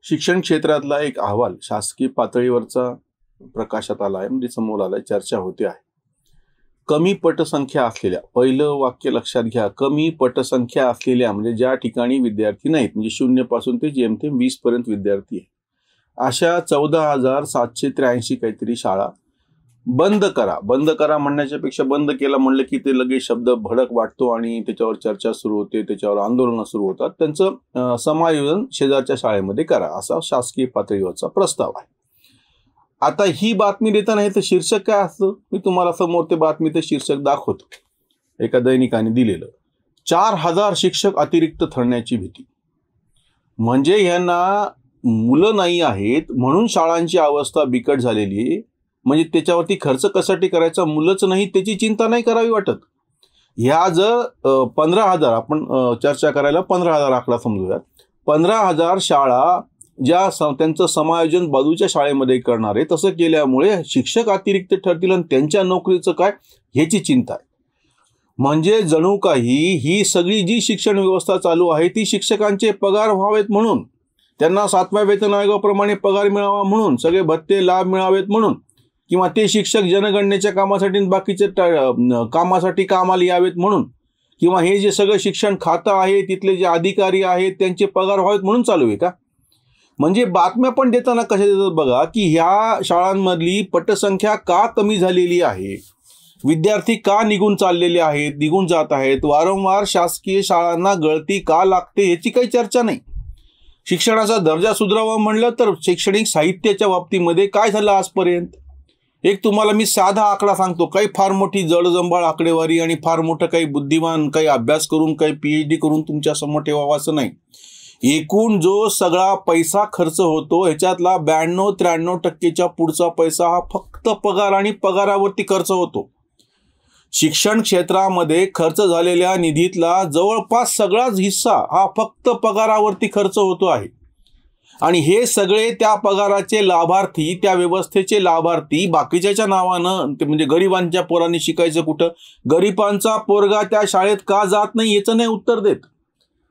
शिक्षण क्षेत्रातला एक अहवाल शासकीय पातळीवरचा प्रकाशात आला आहे, म्हणजे समोर आलाय, चर्चा होते आहे. कमी पटसंख्या असलेल्या, पहिलं वाक्य लक्षात घ्या, कमी पटसंख्या असलेल्या म्हणजे ज्या ठिकाणी विद्यार्थी नाहीत, म्हणजे 0 पासून ते जेमतेम 20 पर्यंत विद्यार्थी आहे, अशा 14,783 काहीतरी शाळा बंद करा. बंद करा म्हणण्याच्या पेक्षा बंद केला म्हणलं की ते लगेच शब्द भडक वाटतो आणि त्याच्यावर चर्चा सुरू होते, त्याच्यावर आंदोलनं सुरू होतात. त्यांचं समायोजन शेजारच्या शाळेमध्ये करा, असा शासकीय पातळीवरचा प्रस्ताव आहे. आता ही बातमी देताना हे तर शीर्षक काय असतं, मी तुम्हाला समोर ते बातमीचं शीर्षक दाखवतो. एका दैनिकाने दिलेलं, 4,000 शिक्षक अतिरिक्त ठरण्याची भीती. म्हणजे ह्यांना मुलं नाही आहेत म्हणून शाळांची अवस्था बिकट झालेली आहे. म्हणजे त्याच्यावरती खर्च कशासाठी करायचा, मुलंच नाही त्याची चिंता नाही करावी वाटत. ह्या जर 15,000 आपण चर्चा करायला 15,000 आकडा समजूयात, 15,000 शाळा ज्या त्यांचं समायोजन बाजूच्या शाळेमध्ये करणार आहे, तसं केल्यामुळे शिक्षक अतिरिक्त ठरतील आणि त्यांच्या नोकरीचं काय ह्याची चिंता आहे. म्हणजे जणू काही ही सगळी जी शिक्षण व्यवस्था चालू आहे ती शिक्षकांचे पगार व्हावेत म्हणून, त्यांना 7व्या वेतन आयोगाप्रमाणे पगार मिळावा म्हणून, सगळे भत्ते लाभ मिळावेत म्हणून, किंवा ते शिक्षक जनगणनेच्या कामासाठी बाकीचे कामासाठी कामाला यावेत म्हणून, किंवा हे जे सगळं शिक्षण खातं आहे तिथले जे अधिकारी आहेत त्यांचे पगार व्हावेत म्हणून चालू आहे का? म्हणजे बातम्या पण देताना कशा देतात बघा, की ह्या शाळांमधली पटसंख्या का कमी झालेली आहे, विद्यार्थी का निघून चाललेले आहेत, निघून जात आहेत, वारंवार शासकीय शाळांना गळती का लागते याची काही चर्चा नाही. शिक्षणाचा दर्जा सुधारावा म्हणलं तर शैक्षणिक साहित्याच्या बाबतीमध्ये काय झालं आजपर्यंत. एक तुम्हाला मी साधा आकडा सांगतो, काही फार मोठी जडजंबाळ आकडेवारी आणि फार मोठं काही बुद्धिमान काही अभ्यास करून काही PhD करून तुमच्या समोर ठेवावं असं नाही. एकूण जो सगळा पैसा खर्च होतो ह्याच्यातला 92-93% पुढचा पैसा हा फक्त पगार आणि पगारावरती खर्च होतो. शिक्षण क्षेत्रामध्ये खर्च झालेल्या निधीतला जवळपास सगळाच हिस्सा हा फक्त पगारावरती खर्च होतो आहे. आणि हे सगळे त्या पगाराचे लाभार्थी, त्या व्यवस्थेचे लाभार्थी बाकीच्या नावानं, म्हणजे गरिबांच्या पोरांनी शिकायचं कुठं, गरिबांचा पोरगा त्या शाळेत का जात नाही याचं नाही उत्तर देत.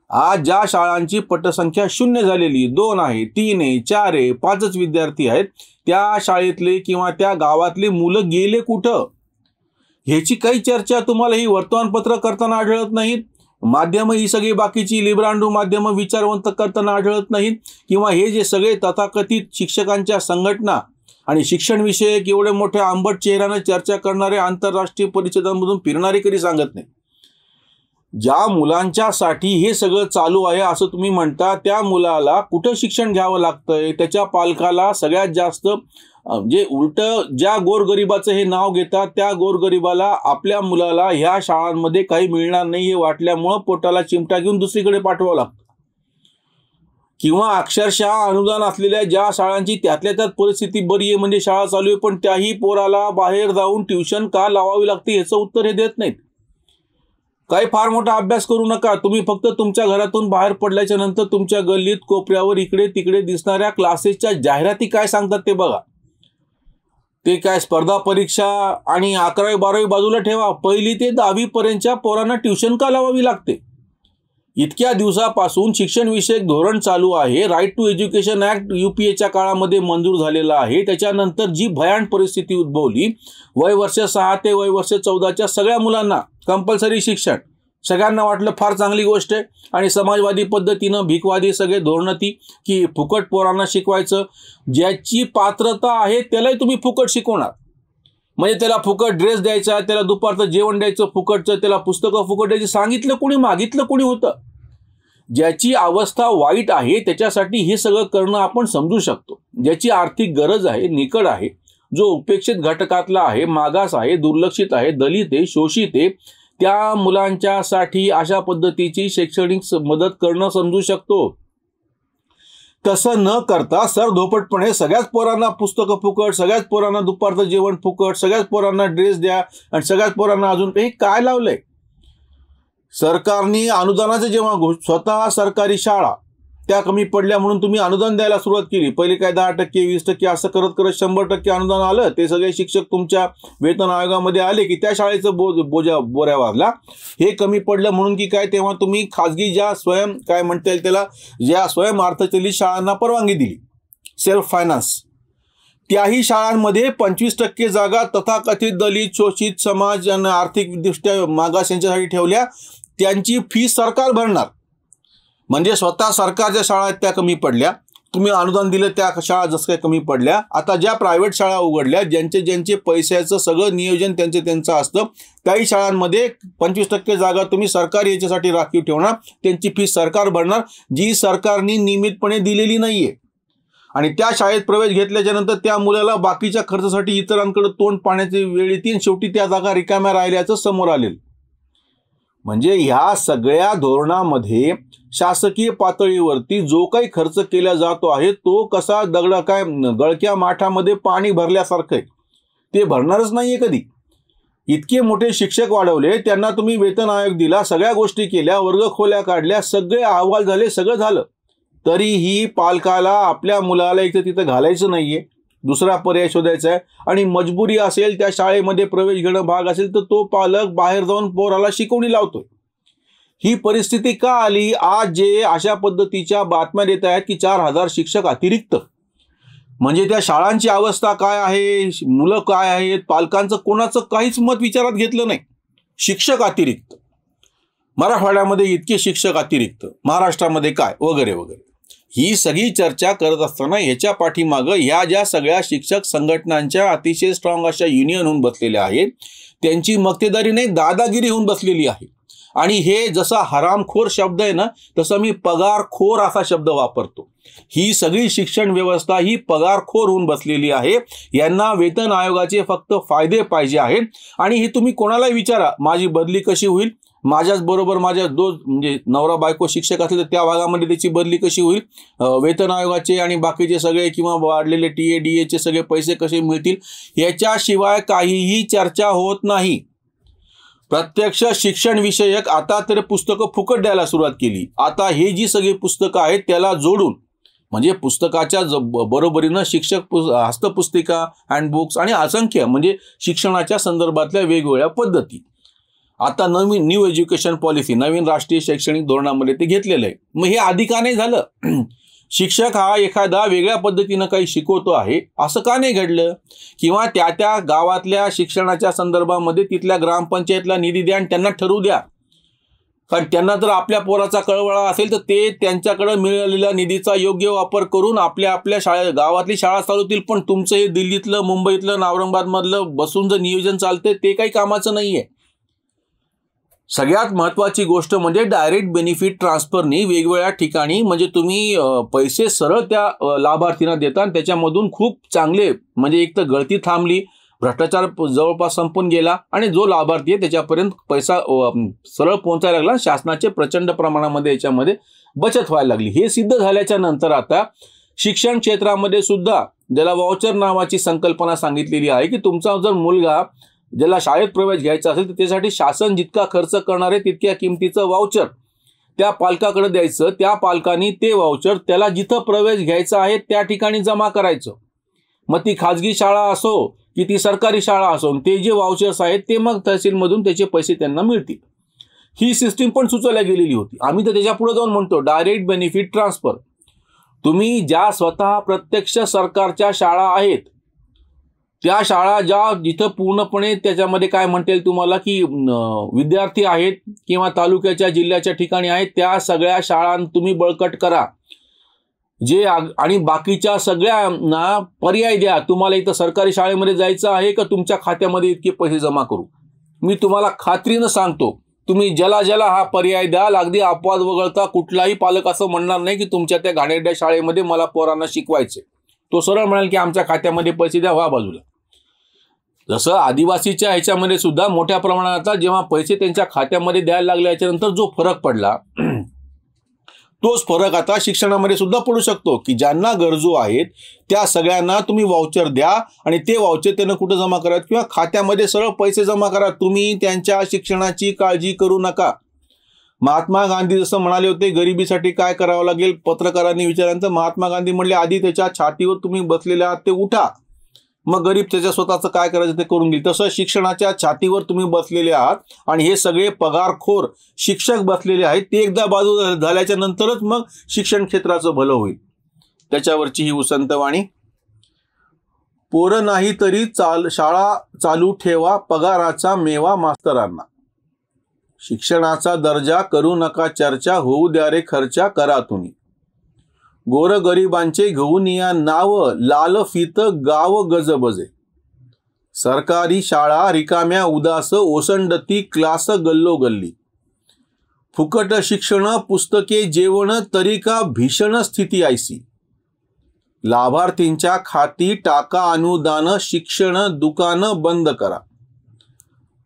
आज ज्या शाळांची पटसंख्या 0 झालेली, 2 आहे, 3 आहे, 4 आहे, 5च विद्यार्थी आहेत, त्या शाळेतले किंवा त्या गावातले मुलं गेले कुठं ह्याची काही चर्चा तुम्हाला ही वर्तमानपत्र करताना आढळत नाहीत. माध्यमं ही सगळी बाकीची लिब्रांडू माध्यमं विचारवंत करताना आढळत नाहीत. किंवा हे जे सगळे तथाकथित शिक्षकांच्या संघटना आणि शिक्षण विषयक एवढे मोठ्या आंबट चेहऱ्यानं चर्चा करणारे आंतरराष्ट्रीय परिषदांमधून फिरणारे कधी सांगत नाही. ज्या मुलांच्यासाठी हे सगळं चालू आहे असं तुम्ही म्हणता, त्या मुलाला कुठं शिक्षण घ्यावं लागतंय, त्याच्या पालकाला सगळ्यात जास्त जे उलट ज्या गोरगरिबाचं हे नाव घेतात त्या गोरगरिबाला आपल्या मुलाला ह्या शाळांमध्ये काही मिळणार नाही हे वाटल्यामुळं पोटाला चिमटा घेऊन दुसरीकडे पाठवावं लागतं. किंवा अक्षरशः अनुदान असलेल्या ज्या शाळांची त्यातल्या त्यात परिस्थिती बरी आहे, म्हणजे शाळा चालू आहे, पण त्याही पोराला बाहेर जाऊन ट्युशन का लावावी लागते याचं उत्तर हे देत नाहीत. काही फार मोठा अभ्यास करू नका, तुम्ही फक्त तुमच्या घरातून बाहेर पडल्याच्या नंतर तुमच्या गल्लीत कोपऱ्यावर इकडे तिकडे दिसणाऱ्या क्लासेसच्या जाहिराती काय सांगतात ते बघा. ते काय स्पर्धा परीक्षा आणि 11वी-12वी बाजूला ठेवा, 1ली ते 10वी पर्यंतच्या पोरांना ट्युशन का लावावी लागते. इतक्या दिवसापासून शिक्षण विषयक धोरण चालू आहे, राईट टू एज्युकेशन ऍक्ट UPAच्या काळामध्ये मंजूर झालेला आहे. त्याच्यानंतर जी भयान परिस्थिती उद्भवली, वय वर्ष 6 ते वय वर्ष 14च्या सगळ्या मुलांना कंपल्सरी शिक्षण, सगळ्यांना वाटलं फार चांगली गोष्ट आहे आणि समाजवादी पद्धतीनं भीकवादी सगळे धोरणं ती की फुकट पोरांना शिकवायचं, ज्याची पात्रता आहे त्यालाही तुम्ही फुकट शिकवणार. म्हणजे त्याला फुकट ड्रेस द्यायचा, त्याला दुपारचं जेवण द्यायचं फुकटचं, त्याला पुस्तकं फुकट द्यायची. सांगितलं कुणी, मागितलं कुणी होतं. ज्याची अवस्था वाईट आहे त्याच्यासाठी हे सगळं करणं आपण समजू शकतो. ज्याची आर्थिक गरज आहे, निकड आहे, जो उपेक्षित घटकातला आहे, मागास आहे, दुर्लक्षित आहे, दलित आहे, शोषित आहे, त्या मुलांच्यासाठी अशा पद्धतीची शैक्षणिक मदत करणं समजू शकतो. तसं न करता सरधोपटपणे सगळ्याच पोरांना पुस्तकं फुकट, सगळ्याच पोरांना दुपारचं जेवण फुकट, सगळ्याच पोरांना ड्रेस द्या आणि सगळ्याच पोरांना अजून काही काय लावलंय. सरकारने अनुदानाचं जेव्हा स्वतः सरकारी शाळा त्या कमी पडल्या म्हणून तुम्ही अनुदान द्यायला सुरुवात केली. पहिले काय 10%, 20% असं करत करत 100% अनुदान आलं. ते सगळे शिक्षक तुमच्या वेतन आयोगामध्ये आले की त्या शाळेचं बोऱ्या वाजला. हे कमी पडलं म्हणून की काय, तेव्हा तुम्ही खाजगी ज्या काय म्हणता येईल त्याला, ज्या स्वयं अर्थचलित शाळांना परवानगी दिली, सेल्फ फायनान्स, त्याही शाळांमध्ये 25% जागा तथाकथित दलित, शोषित समाज आणि आर्थिकदृष्ट्या मागास यांच्यासाठी ठेवल्या. त्यांची फी सरकार भरणार. म्हणजे स्वतः सरकारच्या शाळा आहेत त्या कमी पडल्या, तुम्ही अनुदान दिलं त्या शाळा जसं काय कमी पडल्या. आता ज्या प्रायव्हेट शाळा उघडल्या, ज्यांचे पैशाचं सगळं नियोजन त्यांचं असतं, त्याही शाळांमध्ये 25% जागा तुम्ही सरकार याच्यासाठी राखीव ठेवणार. त्यांची फी सरकार भरणार, जी सरकारने नियमितपणे दिलेली नाहीये. आणि त्या शाळेत प्रवेश घेतल्याच्या नंतर त्या मुलाला बाकीच्या खर्चासाठी इतरांकडे तोंड पाहण्याची वेळ येते. शेवटी त्या जागा रिकाम्या राहिल्याचं समोर आलेलं. म्हणजे ह्या सगळ्या धोरणामध्ये शासकीय पातळीवरती जो काही खर्च केला जातो आहे तो कसा गळक्या माठामध्ये पाणी भरल्यासारखं आहे. ते भरणारच नाहीये कधी. इतके मोठे शिक्षक वाढवले, त्यांना तुम्ही वेतन आयोग दिला, सगळ्या गोष्टी केल्या, वर्ग खोल्या काढल्या, सगळे अहवाल झाले, सगळं झालं, तरीही पालकाला आपल्या मुलाला एक तर तिथं घालायचं नाहीये, दुसरा पर्याय शोधायचा आहे. आणि मजबुरी असेल, त्या शाळेमध्ये प्रवेश घेणं भाग असेल, तर तो पालक बाहेर जाऊन पोराला शिकवणी लावतोय. ही परिस्थिती का आली? आज जे अशा पद्धतीच्या बातम्या देत आहेत की 4000 शिक्षक अतिरिक्त, म्हणजे त्या शाळांची अवस्था काय आहे, मुलं काय आहेत, पालकांचं कोणाचं काहीच मत विचारात घेतलं नाही. शिक्षक अतिरिक्त, मराठवाड्यामध्ये इतके शिक्षक अतिरिक्त, महाराष्ट्रामध्ये काय, वगैरे वगैरे. ही सगळी चर्चा करत असताना ह्याच्या पाठीमागं ह्या ज्या सगळ्या शिक्षक संघटनांच्या अतिशय स्ट्रॉंग अशा युनियन होऊन बसलेल्या आहेत, त्यांची मक्तेदारी नाही, दादागिरी होऊन बसलेली आहे. आणि हे जसा हरामखोर शब्द आहे ना, तसं मी पगारखोर असा शब्द वापरतो. ही सगळी शिक्षण व्यवस्था ही पगारखोर होऊन बसलेली आहे. यांना वेतन आयोगाचे फक्त फायदे पाहिजे आहेत. आणि हे तुम्ही कोणालाही विचारा, माझी बदली कशी होईल, माझ्याच बरोबर माझ्या म्हणजे नवरा बायको शिक्षक असले तर त्या भागामध्ये त्याची बदली कशी होईल, वेतन आयोगाचे आणि बाकीचे सगळे किंवा वाढलेले TA DA चे सगळे पैसे कसे मिळतील, याच्याशिवाय काहीही चर्चा होत नाही. प्रत्यक्ष शिक्षण विषयक आता तर पुस्तकं फुकट द्यायला सुरुवात केली. आता हे जी सगळी पुस्तकं आहेत त्याला जोडून, म्हणजे पुस्तकाच्या बरोबरीनं शिक्षक हस्तपुस्तिका, हँडबुक्स आणि असंख्य म्हणजे शिक्षणाच्या संदर्भातल्या वेगवेगळ्या पद्धती आता नवीन न्यू एज्युकेशन पॉलिसी, नवीन राष्ट्रीय शैक्षणिक धोरणामध्ये ते घेतलेलं आहे. मग हे आधी का नाही झालं? शिक्षक हा एखादा वेगळ्या पद्धतीनं काही शिकवतो आहे असं का नाही घडलं? किंवा त्या गावातल्या शिक्षणाच्या संदर्भामध्ये तिथल्या ग्रामपंचायतला निधी द्या आणि त्यांना ठरवू द्या. कारण त्यांना जर आपल्या पोराचा कळवळा असेल तर ते त्यांच्याकडे मिळालेल्या निधीचा योग्य वापर करून आपल्या गावातली शाळा चालवतील. पण तुमचं हे दिल्लीतलं, मुंबईतलं, औरंगाबादमधलं बसून जर नियोजन चालतंय ते काही कामाचं नाहीये. सगळ्यात महत्त्वाची गोष्ट म्हणजे डायरेक्ट बेनिफिट ट्रान्सफरनी वेगवेगळ्या ठिकाणी म्हणजे तुम्ही पैसे सरळ त्या लाभार्थींना देता आणि त्याच्यामधून खूप चांगले म्हणजे एक तर गळती थांबली, भ्रष्टाचार जवळपास संपून गेला आणि जो लाभार्थी आहे त्याच्यापर्यंत पैसा सरळ पोहोचायला लागला. शासनाचे प्रचंड प्रमाणामध्ये याच्यामध्ये बचत व्हायला लागली. हे सिद्ध झाल्याच्या नंतर आता शिक्षण क्षेत्रामध्ये सुद्धा ज्याला वाउचर नावाची संकल्पना सांगितलेली आहे की तुमचा जर मुलगा ज्याला शाळेत प्रवेश घ्यायचा असेल तर त्यासाठी शासन जितका खर्च करणार आहे तितक्या किमतीचं वाउचर त्या पालकाकडे द्यायचं. त्या पालकांनी ते वाउचर त्याला जिथं प्रवेश घ्यायचा आहे त्या ठिकाणी जमा करायचं. मग ती खाजगी शाळा असो की ती सरकारी शाळा असो, ते जे वाउचर्स आहेत ते मग तहसीलमधून त्याचे पैसे त्यांना मिळतील. ही सिस्टीम पण सुचवल्या गेलेली होती. आम्ही तर त्याच्या पुढे जाऊन म्हणतो डायरेक्ट बेनिफिट ट्रान्सफर. तुम्ही ज्या स्वतः प्रत्यक्ष सरकारच्या शाळा आहेत त्या शाळा ज्या जिथं पूर्णपणे त्याच्यामध्ये काय म्हणता येईल तुम्हाला की विद्यार्थी आहेत किंवा तालुक्याच्या जिल्ह्याच्या ठिकाणी आहेत त्या सगळ्या शाळा तुम्ही बळकट करा. जे आणि बाकीच्या सगळ्यांना पर्याय द्या. तुम्हाला इथं सरकारी शाळेमध्ये जायचं आहे का तुमच्या खात्यामध्ये इतके पैसे जमा करू. मी तुम्हाला खात्रीनं सांगतो तुम्ही ज्याला हा पर्याय द्याल अगदी अपवाद वगळता कुठलाही पालक असं म्हणणार नाही की तुमच्या त्या घाणेरड्या शाळेमध्ये मला पोरांना शिकवायचे. तो सरळ म्हणाल की आमच्या खात्यामध्ये पैसे द्या व्हा बाजूला. जसं आदिवासीच्या ह्याच्यामध्ये सुद्धा मोठ्या प्रमाणात जेव्हा पैसे त्यांच्या खात्यामध्ये द्यायला लागले याच्यानंतर जो फरक पडला तोच फरक आता शिक्षणामध्ये सुद्धा पडू शकतो की ज्यांना गरजू आहेत त्या सगळ्यांना तुम्ही वाउचर द्या आणि ते वाउचर त्यांना कुठं जमा करा किंवा खात्यामध्ये सरळ पैसे जमा करा. तुम्ही त्यांच्या शिक्षणाची काळजी करू नका. महात्मा गांधी जसं म्हणाले होते गरिबीसाठी काय करावं लागेल, पत्रकारांनी विचारांचं, महात्मा गांधी म्हणले आधी त्याच्या छातीवर तुम्ही बसलेले आहात ते उठा, मग गरीब त्याच्या स्वतःचं काय करायचं ते करून घेईल. तसं शिक्षणाच्या छातीवर तुम्ही बसलेले आहात आणि हे सगळे पगारखोर शिक्षक बसलेले आहेत, ते एकदा बाजू झाल्याच्या नंतरच मग शिक्षण क्षेत्राचं भलं होईल. त्याच्यावरची ही उसंतवाणी. पोरं नाही तरी शाळा चालू ठेवा, पगाराचा मेवा मास्तरांना. शिक्षणाचा दर्जा करू नका चर्चा, होऊ द्या रे खर्चा करा तुम्ही. गोरगरिबांचे घेऊन या नाव, लाल फीत गाव गजबजे. सरकारी शाळा रिकाम्या उदास, ओसंडती क्लास गल्लोगल्ली. फुकट शिक्षण, पुस्तके जेवण, तरी का भीषण स्थिती ऐसी. लाभार्थींच्या खाती टाका अनुदान, शिक्षण दुकान बंद करा.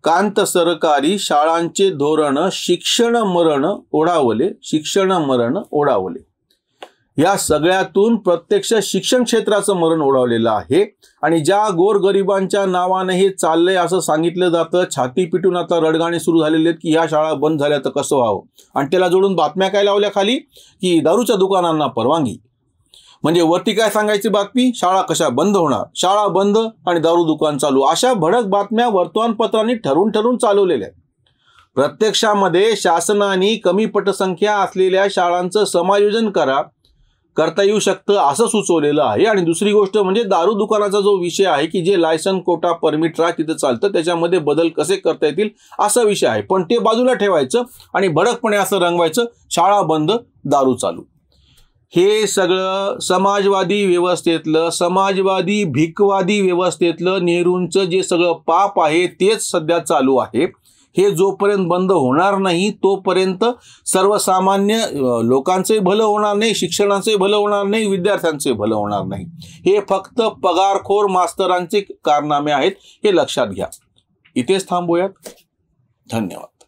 कांत सरकारी शाळांचे धोरण, शिक्षण मरण ओढावले, शिक्षण मरण ओढावले. या सगळ्यातून प्रत्यक्ष शिक्षण क्षेत्राचं मरण ओढावलेलं आहे. आणि ज्या गोरगरिबांच्या नावाने हे चाललंय असं सांगितलं जातं, छाती पिटून आता रडगाणे सुरू झालेले आहेत की ह्या शाळा बंद झाल्या तर कसं व्हावं. आणि त्याला जोडून बातम्या काय लावल्या खाली की दारूच्या दुकानांना परवानगी. म्हणजे वरती काय सांगायची बातमी, शाळा कशा बंद होणार, शाळा बंद आणि दारू दुकान चालू. अशा भडक बातम्या वर्तमानपत्रांनी ठरवून ठरवून चालवलेल्या आहेत. प्रत्यक्षामध्ये शासनाने कमी पटसंख्या असलेल्या शाळांचं समायोजन करता येऊ शकतं असं सुचवलेलं आहे. आणि दुसरी गोष्ट म्हणजे दारू दुकानाचा जो विषय आहे की जे लायसन कोटा परमिट राह तिथं चालतं, त्याच्यामध्ये बदल कसे करता येतील असा विषय आहे. पण ते बाजूला ठेवायचं आणि भडकपणे असं रंगवायचं, शाळा बंद दारू चालू. हे सगळं समाजवादी व्यवस्थेतलं, समाजवादी भिकवादी व्यवस्थेतलं नेहरूंचं जे सगळं पाप आहे तेच सध्या चालू आहे. हे जोपर्यंत बंद होणार नाही तोपर्यंत सर्वसामान्य लोकांचंही भलं होणार नाही, शिक्षणाचंही भलं होणार नाही, विद्यार्थ्यांचंही भलं होणार नाही. हे फक्त पगारखोर मास्तरांचे कारनामे आहेत, हे लक्षात घ्या. इथेच थांबूयात. धन्यवाद.